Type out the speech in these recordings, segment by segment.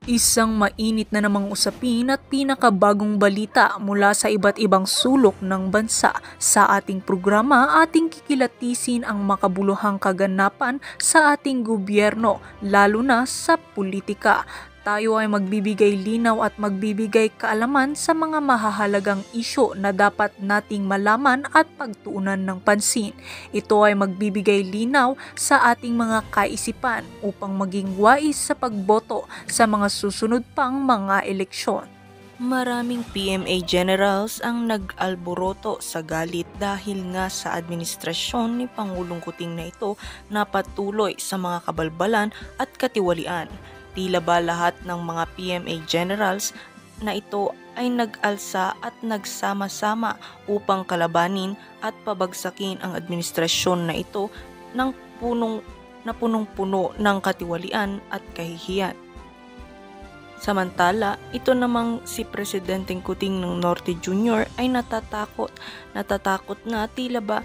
Isang mainit na namang usapin at pinakabagong balita mula sa iba't ibang sulok ng bansa. Sa ating programa, ating kikilatisin ang makabuluhang kaganapan sa ating gobyerno, lalo na sa politika. Tayo ay magbibigay linaw at magbibigay kaalaman sa mga mahahalagang isyu na dapat nating malaman at pagtuunan ng pansin. Ito ay magbibigay linaw sa ating mga kaisipan upang maging wais sa pagboto sa mga susunod pang mga eleksyon. Maraming PMA generals ang nag-alboroto sa galit dahil nga sa administrasyon ni Pangulong Kuting na ito na patuloy sa mga kabalbalan at katiwalian. Tila ba lahat ng mga PMA generals na ito ay nag-alsa at nagsama-sama upang kalabanin at pabagsakin ang administrasyon na ito ng punong-puno ng katiwalian at kahihiyan. Samantala, ito namang si Presidenteng Kuting ng Norte Jr. ay natatakot na tila ba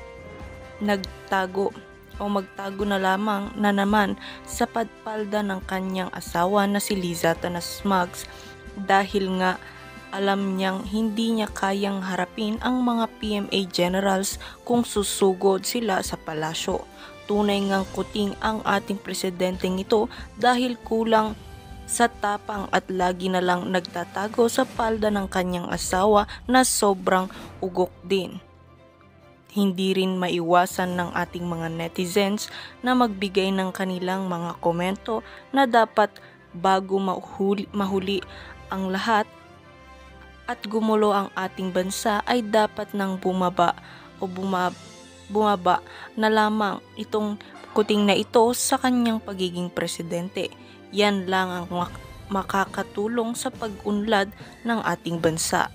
magtago na lamang na naman sa padpalda ng kanyang asawa na si Liza Tanas Smugs dahil nga alam niyang hindi niya kayang harapin ang mga PMA generals kung susugod sila sa palasyo. Tunay ngang kuting ang ating presidenteng ito dahil kulang sa tapang at lagi na lang nagtatago sa palda ng kanyang asawa na sobrang ugok din. Hindi rin maiwasan ng ating mga netizens na magbigay ng kanilang mga komento na dapat bago mahuli ang lahat at gumulo ang ating bansa ay dapat nang bumaba na lamang itong kuting na ito sa kanyang pagiging presidente. Yan lang ang makakatulong sa pag-unlad ng ating bansa.